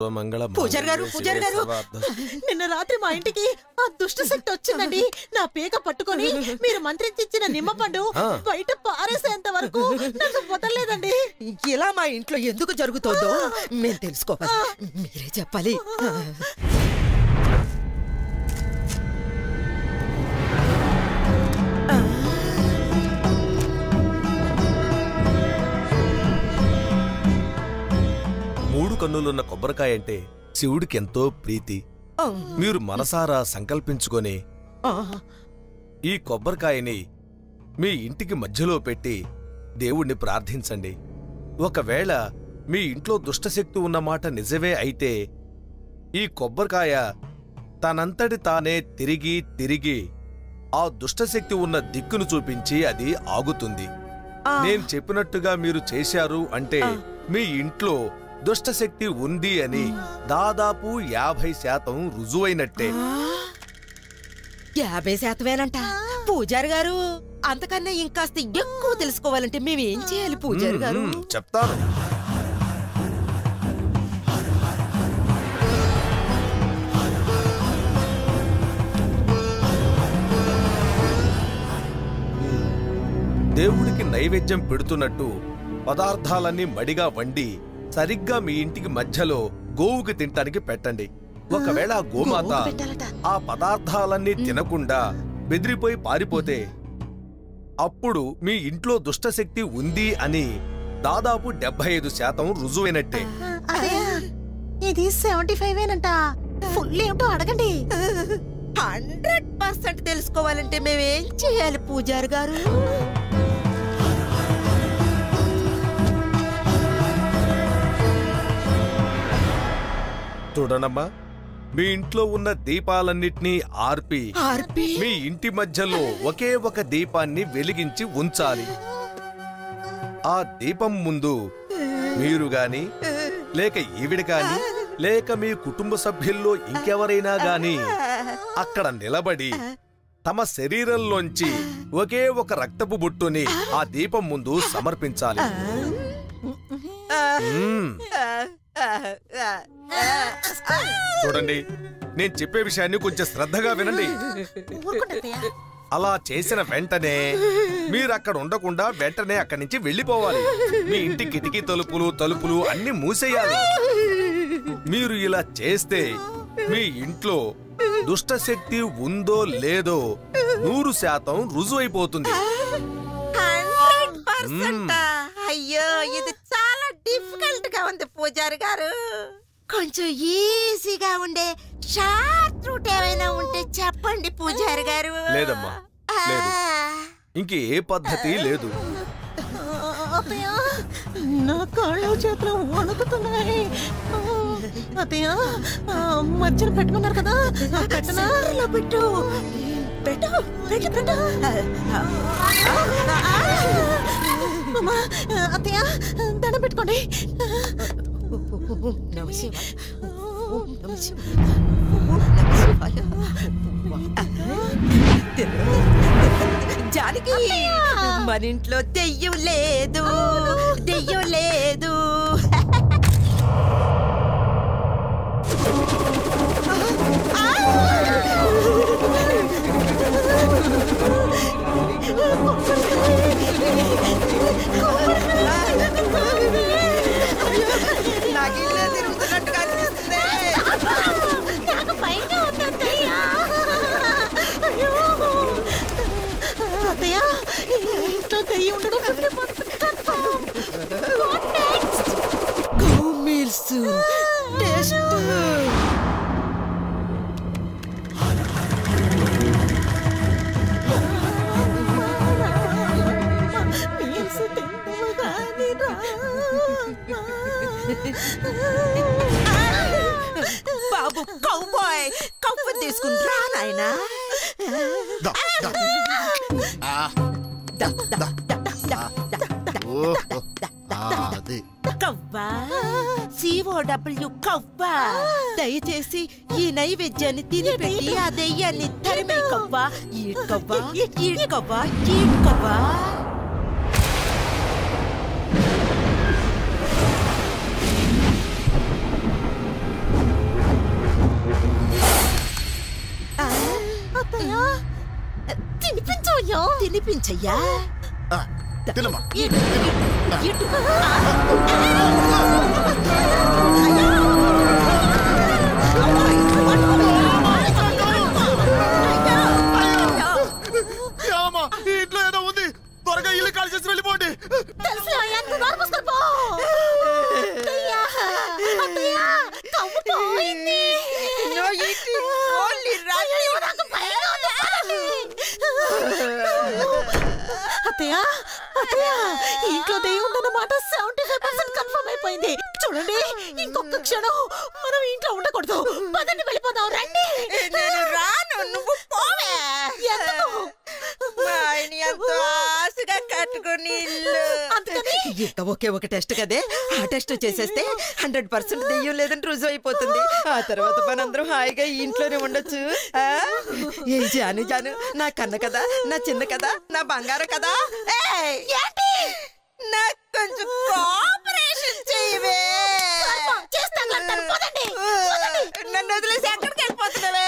పూజారి గారు నిన్న రాత్రి మా ఇంటికి ఆ దుష్ట శక్తి వచ్చిందండి. నా పీక పట్టుకొని మీరు మంత్రించిన నిమ్మపండు బయట పారేసేంత వరకు నాకు వదలలేదండి. ఇలా మా ఇంట్లో ఎందుకు జరుగుతుందో మేము తెలుసుకోవాలి, మీరే చెప్పాలి. మూడు కన్నులున్న కొబ్బరికాయ అంటే శివుడికి ఎంతో ప్రీతి. మీరు మనసారా సంకల్పించుకొని ఈ కొబ్బరికాయని మీ ఇంటికి మధ్యలో పెట్టి దేవుణ్ణి ప్రార్థించండి. ఒకవేళ మీ ఇంట్లో దుష్టశక్తి ఉన్నమాట నిజమే అయితే ఈ కొబ్బరికాయ తనంతటి తానే తిరిగి తిరిగి ఆ దుష్టశక్తి ఉన్న దిక్కును చూపించి అది ఆగుతుంది. నేను చెప్పినట్టుగా మీరు చేశారు అంటే మీ ఇంట్లో దుష్టశక్తి ఉంది అని దాదాపు 50% రుజువైనట్టే. 50%ఏనంట పూజారి గారు. అంతకన్నా ఇంకాస్త ఎక్కువ తెలుసుకోవాలంటే మేమేం చేయాలి పూజారి గారు? చెప్తాను. దేవుడికి నైవేద్యం పెడుతున్నట్టు పదార్థాలన్నీ మడిగా వండి సరిగ్గా మీ ఇంటికి మధ్యలో గోవుకి తినటానికి పెట్టండి. ఒకవేళ గోమాత ఆ పదార్థాలన్నీ తినకుండా బెదిరిపోయి పారిపోతే అప్పుడు మీ ఇంట్లో దుష్టశక్తి ఉంది అని దాదాపు 75% రుజువైనట్టే. ఇది 75 ఫుల్ ఏమిటో అడగండి. 100% తెలుసుకోవాలంటే మేమేం చేయాలి పూజారి గారు? చూడనమ్మా, మీ ఇంట్లో ఉన్న దీపాలన్నిటినీ ఆర్పి మీ ఇంటి మధ్యలో ఒకే ఒక దీపాన్ని వెలిగించి ఉంచాలి. ఆ దీపం ముందు మీరు గాని లేక ఈవిడ గాని లేక మీ కుటుంబ సభ్యుల్లో ఇంకెవరైనా గాని అక్కడ నిలబడి తమ శరీరంలోంచి ఒకే ఒక రక్తపు బొట్టుని ఆ దీపం ముందు సమర్పించాలి. చూడండి, నేను చెప్పే విషయాన్ని కొంచెం శ్రద్ధగా వినండి. అలా చేసిన వెంటనే మీరు అక్కడ ఉండకుండా వెంటనే అక్కడి నుంచి వెళ్ళిపోవాలి. మీ ఇంటి కిటికీ తలుపులు అన్ని మూసేయాలి. మీరు ఇలా చేస్తే మీ ఇంట్లో దుష్టశక్తి ఉందో లేదో 100% రుజువైపోతుంది. అయ్యో, ఇది చాలా డిఫికల్ట్ గా ఉంది పూజారి గారు. కొంచెం ఈజీగా ఉండే షార్ట్ రూట్ ఏమైనా ఉంటే చెప్పండి పూజారి గారు. లేదమ్మా, లేదు. ఇంకే పద్ధతి లేదు. నా కాళ్ళు చేతులు వణుకుతున్నాయి. అతయ్య, మధ్యన పెట్టుకున్నారు కదా, పెట్టు పెట్టు పెట్టు పెట్టు. అతయ్య, దండం పెట్టుకోండి. జానకి, మన ఇంట్లో దెయ్యం లేదు, దెయ్యం లేదు. నాకు ఇల్లే తిరుగుతున్నట్టుగా అనిపిస్తుంది. నాకు భయంగా ఉంది అత్తయ్య. అత్తయ్య, ఇంట్లో దెయ్యం ఉండడం 50% confirm. What next? Go meals test. బాబు కౌబాయ్, కవ్వ తీసుకుని రా నాయనా. కవ్వా, COW కవ్వా. దయచేసి ఈ నైవేద్యాన్ని తినిపెట్టి ఆ దెయ్యాన్ని తరిమే కవ్వా. ఈడ్కవ్వా, ఈడ్కవ్వా, ఈడ్కవ్వా. తినిపించయ్యా. తినిపించయ్యా. తినమ్మా. ఇంట్లో ఏదో ఉంది, త్వరగా ఇల్లు కాల్ చేసి వెళ్ళిపోండి. అత్తయ్య ఇంట్లో దెయ్యం ఉందన్నమాట 75% కన్ఫర్మ్ అయిపోయింది. చూడండి, ఇంకొక క్షణం మనం ఇంట్లో ఉండకూడదు. పదండి, వెళ్ళిపోదాం. రండి. నేను రాను, నువ్వు పోవే. ఎంతో ఆశగా కట్టుకుని ఇంకా ఒకే ఒక టెస్ట్ కదే, ఆ టెస్ట్ చేసేస్తే 100% దెయ్యం లేదని రుజువు అయిపోతుంది. ఆ తర్వాత మనందరం హాయిగా ఇంట్లోనే ఉండొచ్చు. ఏ జాను జాను, నా కన్న కదా, నా చిన్న కదా, నా బంగారం కదా. నాకు కొంచెం కోఆపరేషన్ చేయవే. నన్ను వదిలేసి ఎక్కడికి వెళ్ళిపోతున్నావే?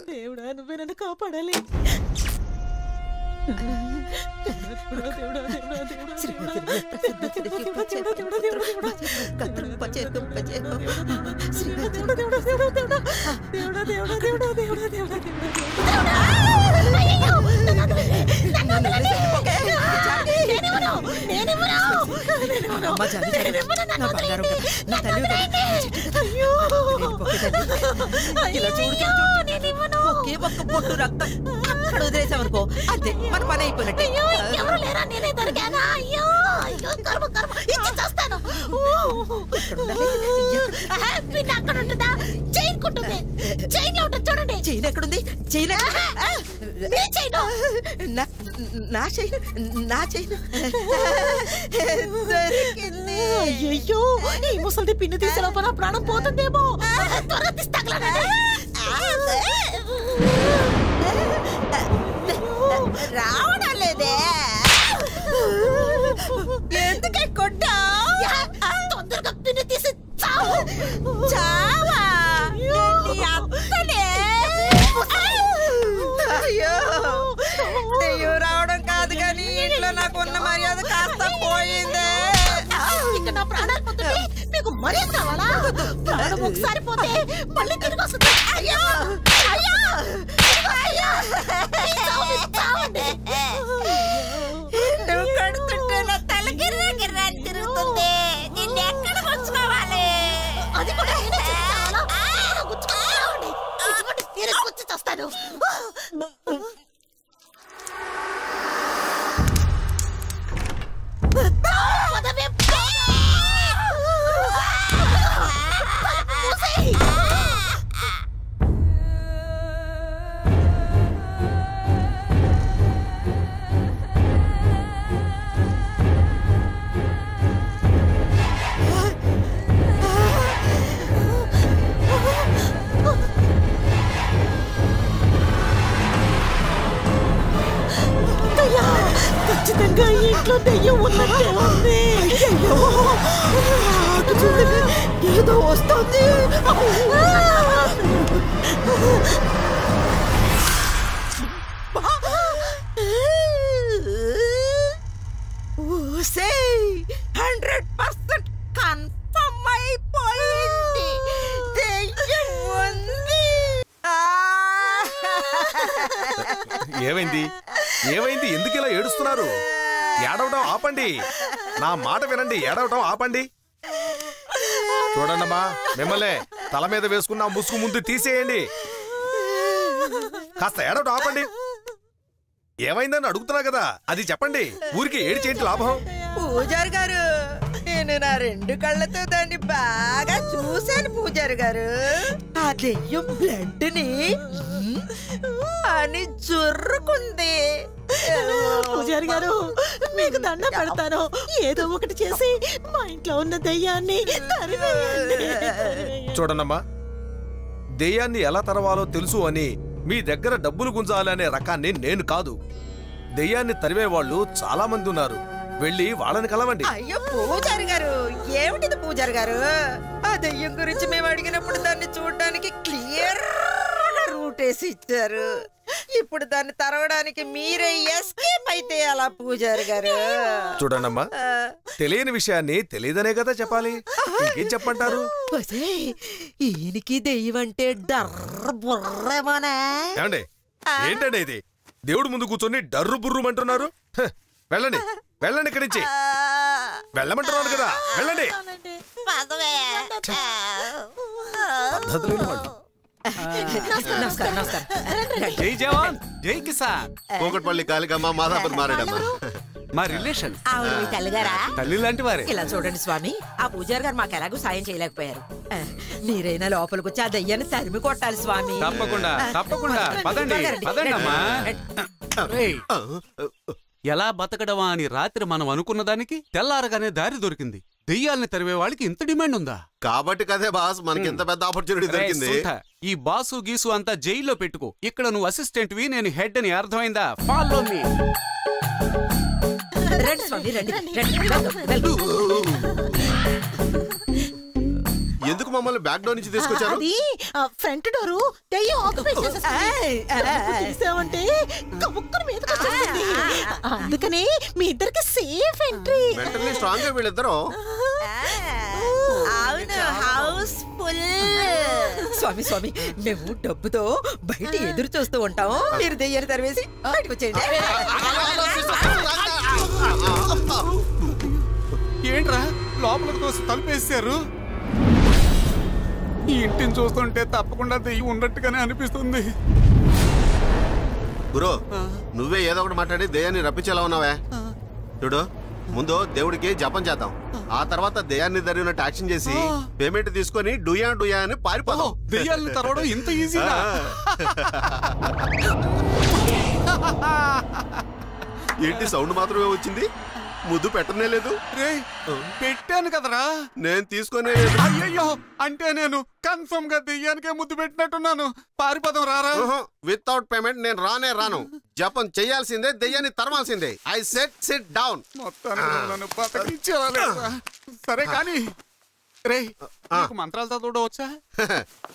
దేవుడా, నువ్వే నన్ను కాపాడాలి. ఒకే ఒక్క పొట్టు రక్తం అక్కడ వదిలేసామనుకో, అంతే మన పని అయిపోయినట్టే. చైన్ ఎక్కడుంది? చైన్ నా చైన్, నా చైన్ దొరికింది. అయ్యో, ఈ ముసలిది పిన్ను తీసే లోపల ప్రాణం పోతుందేమో. త్వరగా రావడం లేదే. ఎందుకే కొట్టా? తొందరగా పిన్ను తీసి చావు. చావా? అయ్యో, దెయ్యం రావడం కాదు కానీ ఇంట్లో నాకు ఉన్న మర్యాద కాస్త పోయిందే. ఇక నా ప్రాణాలు పోతుంది, మీకు మర్యాద కావాలా? ప్రాణం ఒకసారి పోతే మళ్ళీ తిరిగి వస్తుంది. అయ్యో అయ్యో అయ్యో, నువ్వు కడుతుంటే నా తల గిర్రా గిర్రా తిరుగుతుంది. నిన్ను ఎక్కడ గుచ్చుకోవాలి? అది కూడా నేనే చేస్తాను. గుచ్చుకోండి, నేను గుచ్చి చేస్తాను. ఖచ్చితంగా ఇంట్లో దెయ్యం ఉన్నట్టే ఉంది. ఏదో వస్తుంది. ఊసే 100% కన్ఫర్మ్ అయిపోయింది. దెయ్యం ఉంది. ఏమైంది? ఏమైంది? ఎందుకు ఇలా ఏడుస్తున్నారు? ఏడవడం ఆపండి. నా మాట వినండి, ఏడవడం ఆపండి. చూడండమ్మా, మిమ్మల్ని తల మీద వేసుకున్న ముసుగు ముందు తీసేయండి. కాస్త ఏడవడం ఆపండి. ఏమైందని అడుగుతున్నా కదా, అది చెప్పండి. ఊరికి ఏడిచేంటి లాభం? పూజారి గారు, నేను నా 2 కళ్ళతో దాన్ని బాగా చూశాను పూజారి గారు. ఆ దెయ్యం బ్లడ్ ని అని జుర్రుకుంది. పూజారి గారు, మీకు దండం పెడతాను. ఏదో ఒకటి చేసి మా ఇంట్లో ఉన్న దెయ్యాన్ని తరివేయండి. చూడండమ్మా, దెయ్యాన్ని ఎలా తరవాలో తెలుసు అని మీ దగ్గర డబ్బులు గుంజాలనే రకాన్ని నేను కాదు. దెయ్యాన్ని తరివేవాళ్ళు చాలా మంది ఉన్నారు. వెళ్ళి వాళ్ళని కలవండి. అయ్యో పూజారి గారు, ఏమిటిది పూజారి గారు? ఆ దెయ్యం గురించి మేము అడిగినప్పుడు దాన్ని చూడడానికి క్లియర్ రూట్ వేసి ఇచ్చారు. ఇప్పుడు దాన్ని తరవడానికి మీరే ఎస్కేప్ అయితే అలా పూజారి గారు? చూడండమ్మా, తెలియని విషయాన్ని తెలియదనే కదా చెప్పాలి. ఇంకేం చెప్పంటారు? ఈయనకి దెయ్యం అంటే డర్రబుర్రమనే. ఏమండి, ఏంటండి ఇది? దేవుడు ముందు కూర్చొని డర్రు బుర్రుమంటున్నారు. వెళ్ళండి, వెళ్ళండి ఇక్కడి నుంచి. వెళ్ళమంటున్నాను కదా, వెళ్ళండి. జై జవాన్ జై కిసాన్. కోకట్పల్లి కాళికమ్మ, మాదాపూర్ మారేడమ్మ. మా రిలేషన్ తల్లి లాంటి వారే. ఇలా చూడండి స్వామి, ఆ పూజారి గారు మాకు ఎలాగో సాయం చేయలేకపోయారు. మీరైనా లోపలికి వచ్చి ఆ దయ్యాన్ని తరిమి కొట్టాలి స్వామి. తప్పకుండా తప్పకుండా. పదండి పదండి అమ్మా. ఎలా బతకడమా అని రాత్రి మనం అనుకున్న దానికి తెల్లారగానే దారి దొరికింది. దెయ్యాల్ని తరివే వాళ్ళకి ఇంత డిమాండ్ ఉందా? కాబట్టి కదే బాస్ మనకి ఇంత పెద్ద ఆపర్చునిటీ దొరికింది. ఈ బాసు గీసు అంతా జైల్లో పెట్టుకో. ఇక్కడ నువ్వు అసిస్టెంట్ వి, నేను హెడ్ అని అర్థమైందా? Follow me. రండి స్వామి, రండి. ఎందుకు మమ్మల్ని బ్యాక్ డోర్ నుంచి తీసుకొచ్చారు? అది ఫ్రంట్ డోరు దెయ్యం ఆక్యుపై చేసేసామంటే కబుక్కుని మీదకి వచ్చేస్తుంది. అందుకనే మీ ఇద్దరికి సేఫ్ ఎంట్రీ. మెంటల్లీ స్ట్రాంగ్ గా వీళ్ళిద్దరు. స్వామి స్వామి, మేము డబ్బుతో బయట ఎదురు చూస్తూ ఉంటాము. మీరు దెయ్యాన్ని తరివేసి బయటకు వచ్చేయండి. ఏంట్రా లోపలికి తోసి తలుపేశారు? ఈ ఇంటిని చూస్తుంటే తప్పకుండా దెయ్యం ఉన్నట్టుగానే అనిపిస్తుంది. గురు, నువ్వే ఏదో ఒకటి మాట్లాడి దెయ్యాన్ని రప్పించేలా ఉన్నావే. చూడు, ముందు దేవుడికి జపం చేద్దాం. ఆ తర్వాత దెయ్యాన్ని జరిగినట్టు యాక్షన్ చేసి పేమెంట్ తీసుకొని డుయా డుయా అని పారిపోదాం. దెయ్యాన్ని తరవడం ఇంత ఈజీనా? ఏంటి సౌండ్ మాత్రమే వచ్చింది, ముద్దు పెట్టనే లేదు? పెట్టాను కదరా. నేను తీసుకునే. అయ్యయ్యో, అంటే నేను కన్ఫర్మ్ గా దెయ్యానికే ముద్దు పెట్టినట్టున్నాను. పారిపోదాం రారా. వితౌట్ పేమెంట్ నేను రానే రాను. జపం చేయాల్సిందే, దెయ్యాన్ని తరమాల్సిందే. I said sit down. సరే కానీ రే, మంత్రాలతో కూడా వచ్చా?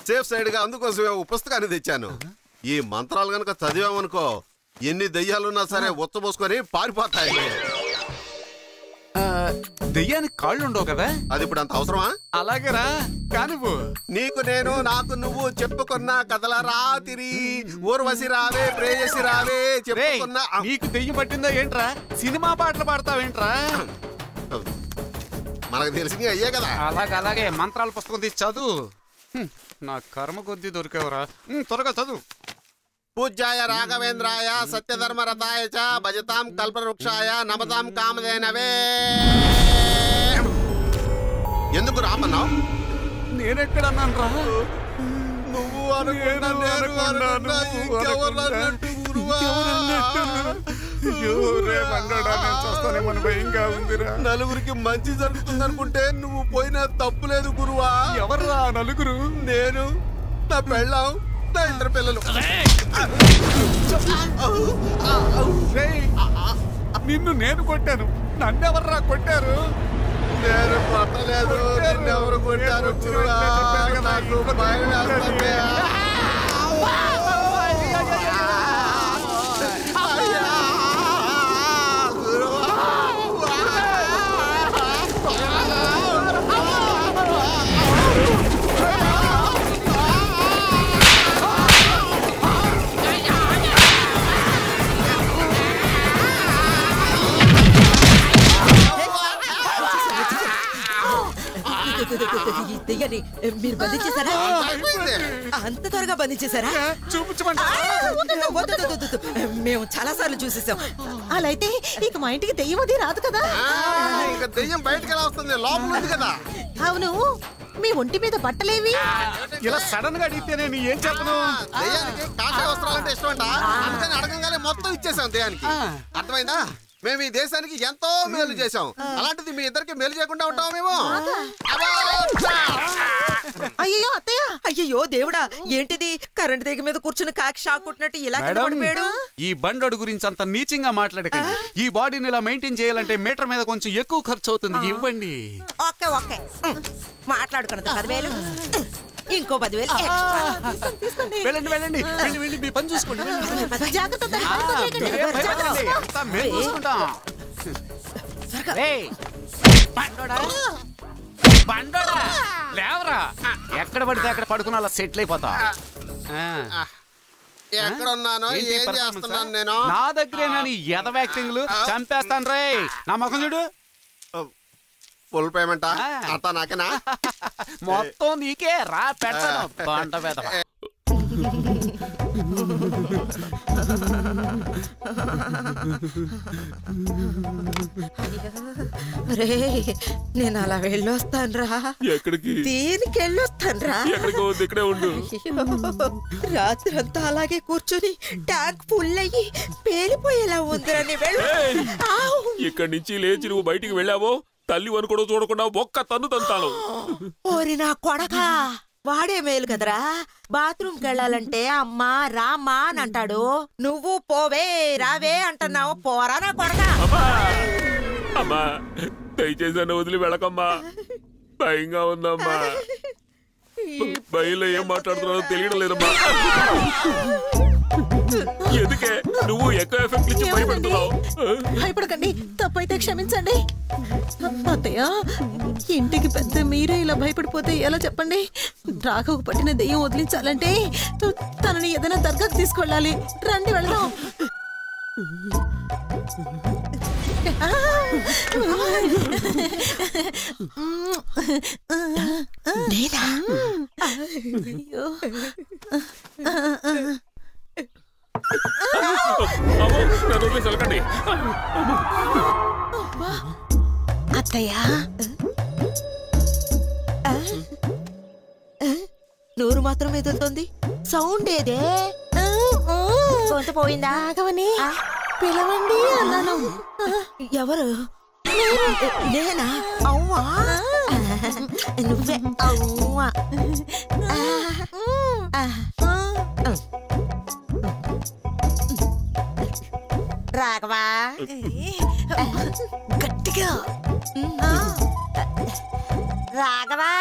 సేఫ్ సైడ్ గా అందుకోసమే ఒక పుస్తకాన్ని తెచ్చాను. ఈ మంత్రాలు గనక చదివామనుకో, ఎన్ని దెయ్యాలున్నా సరే ఉచ్చబోసుకొని పారిపోతాయి. దెయ్యానికి కాళ్ళు ఉండవు కదా? అది ఇప్పుడు అంత అవసరమా? అలాగేరా కానివ్వు. నీకు నేను, నాకు నువ్వు చెప్పుకున్న కథల రాతిరి. ఊర్వశి రావే, ప్రేయసి రావే చెప్పుకున్నా. నీకు దెయ్యం పట్టిందా ఏంట్రా? సినిమా పాటలు పాడతావేంట్రా? మనకు తెలిసింది అయ్యే కదా. అలాగే మంత్రాల పుస్తకం తీసి చదువు. నా కర్మ కొద్దీ దొరికేవరా. త్వరగా చదువు. పూజ్యాయ రాఘవేంద్రాయ సత్యధర్మరథాయ చ భజతాం కల్పవృక్షాయ నమతాం కామధేనవే. ఎందుకు రామన్నావు? నేనెక్కడన్నాను రా? నువ్వు నలుగురికి మంచి జరుగుతుంది అనుకుంటే నువ్వు పోయినా తప్పు లేదు గురువా. ఎవర్రా నలుగురు? నేను, నా పెళ్ళాం, నా ఇద్దరు పిల్లలు. నిన్ను నేను కొట్టాను, నన్నెవర్రా కొట్టారు? నేను కొట్టలేదు, నిన్నెవరు కొట్టారు గురువా? నాకు భయం వేస్తుంది. మీరు బంధించేశారా? అంత త్వరగా బంధించేశారా? చూపించమండి. మేము చాలా సార్లు చూసేసాం. అలా అయితే ఇక మా ఇంటికి దెయ్యం అది రాదు కదా? ఇక దెయ్యం బయటకు ఎలా వస్తుంది? లోపల ఉంది కదా. అవును, మీ ఒంటి మీద బట్టలేవి? ఇలా సడన్ గా అడిగితే నేను ఏం చెప్పను? దెయ్యానికి కాషాయ వస్త్రాలంటే ఇష్టం అంట. అందుకని అడగంగానే మొత్తం ఇచ్చేసాం దెయ్యానికి. అర్థమైందా? మేము ఈ దేశానికి ఎంతో మేలు చేశాం. అలాంటిది మీ ఇద్దరికి మేలు చేయకుండా ఉంటాం మేము. అయ్యో అత్తయ్య, అయ్యో దేవుడా, ఏంటిది? కరెంట్ తీగ మీద కూర్చుని కాకి షాక్ కొట్టినట్టు ఇలా కింద పడిపోయాడు. ఈ బండోడు గురించి అంత నీచంగా మాట్లాడకండి. ఈ బాడీని ఇలా మెయింటైన్ చేయాలంటే మీటర్ మీద కొంచెం ఎక్కువ ఖర్చు అవుతుంది. ఇవ్వండి. ఓకే ఓకే, మాట్లాడుకున్నది 10,000, ఇంకో 10,000 వెళ్ళండి వెళ్ళండి, వెళ్ళి వెళ్ళి మీ పని చూసుకోండి. జాగ్రత్త మేము చూసుకుంటాం. బండోడా లేవరా, ఎక్కడ పడితే అక్కడ పడుకుని అలా సెటిల్ అయిపోతా. ఎక్కడ ఉన్నాను, ఏం చేస్తున్నాను నేను? నా దగ్గరేనా నీ ఎదవ యాక్టింగ్లు? చంపేస్తాను రే. నా ముఖం చూడు. ఫుల్ పేమెంటా? అంతా నాకేనా? మొత్తం నీకే రా, పెడతాను. బండ పెదవ. రే, నేను అలా వెళ్ళొస్తాను రా. ఎక్కడికి? దీనికి వెళ్ళొస్తాను రా. ఇక్కడే ఉండు. రాత్రంతా అలాగే కూర్చొని ట్యాంక్ ఫుల్ అయ్యి పేలిపోయేలా ఉందిరని వెళ్ళు. ఇక్కడి నుంచి లేచి నువ్వు బయటికి వెళ్ళావో తల్లి వనుకోవడం చూడకుండా ఒక్క తన్ను తంతాను. ఓరి నా కొడకా, వాడే మేలు కదరా. బాత్రూమ్కి వెళ్ళాలంటే అమ్మా రామ్మా అని అంటాడు. నువ్వు పోవే రావే అంటున్నావు. పోరా నా కొడకా. అమ్మా దయచేసి నన్ను వదిలి వెళ్ళకమ్మా, భయంగా ఉందమ్మా. భయంలో ఏం మాట్లాడుతున్నారో తెలియడం లేదమ్మా. ఎందుకే నువ్వు ఎక్కువ ఎఫెక్ట్ ఇచ్చి భయపడుతున్నావు? భయపడకండి, తప్పైతే క్షమించండి. అత్తయ్య, ఇంటికి పెద్ద మీరే ఇలా భయపడిపోతే ఎలా చెప్పండి? రాఘవకు పట్టిన దెయ్యం వదిలించాలంటే తనని ఏదైనా దర్గాకు తీసుకెళ్ళాలి. రండి వెళదాం. అత్తయ్య, నోరు మాత్రం ఎదురుతుంది. సౌండ్ ఏదే? కొంత పోయిందా? రాఘవని పిలవండి అన్నాను. ఎవరు? నేనా? అవ్వా, నువ్వే అవ్వా. రాఘవా, గట్టిగా. రాఘవా,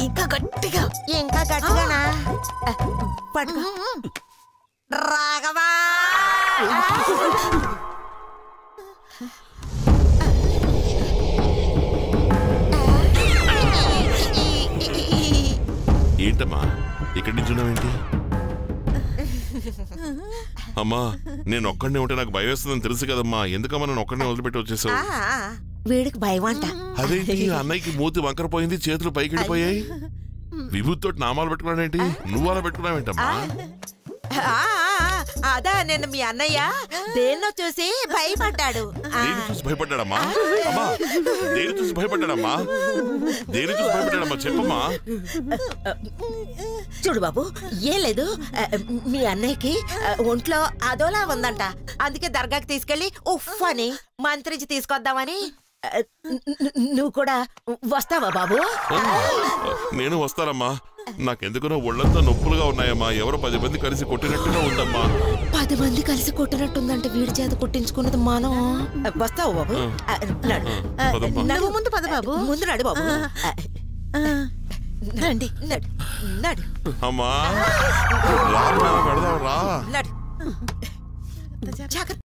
ఇంకా గట్టిగా. ఇంకా గట్టిగానా? పట్టుకో. రాఘవా, ఏంటమ్మా ఇక్కడి నుంచి ఉన్నావేంటి? అమ్మా నేను ఒక్కడనే ఉంటే నాకు భయం వేస్తుందని తెలుసు కదమ్మా, ఎందుకమ్మా నన్ను ఒక్కడనే వదిలిపెట్టి వచ్చేసావు? వీడికి భయం అంట. అదేంటి అన్నయ్యకి మూతి వంకరపోయింది, చేతులు పైకి వెళ్ళిపోయాయి, విభూతితో నామాలు పెట్టుకున్నాడేంటి? నువ్వు అలా పెట్టుకున్నావేంటమ్మా? అదా నేను మీ అన్నయ్య దేన్నో చూసి భయపడ్డాడు. దేని చూసి భయపడ్డాడమ్మా? అమ్మా దేని చూసి భయపడ్డాడమ్మా? దేని చూసి భయపడ్డాడమ్మా చెప్పమ్మా. చూడు బాబు, ఏం లేదు, మీ అన్నయ్యకి ఒంట్లో అదోలా ఉందంట. అందుకే దర్గాకి తీసుకెళ్లి ఉఫ్ అని మంత్రించి తీసుకొద్దామని. నువ్వు కూడా వస్తావా బాబు? నేను వస్తానమ్మా. నాకెందుకునో ఒళ్ళంతా నొప్పులుగా ఉన్నాయమ్మా. ఎవరో 10 మంది కలిసి కొట్టినట్టుగా ఉందమ్మా. 10 మంది కలిసి కొట్టినట్టుందంటే వీడి చేత కొట్టించుకున్నది మనం. వస్తావు బాబు? నువ్వు ముందు పద బాబు. ముందు నడు బాబు. రండి. నడు నడు అమ్మా రా, వెళదాం రా. నడు. జాగ్రత్త.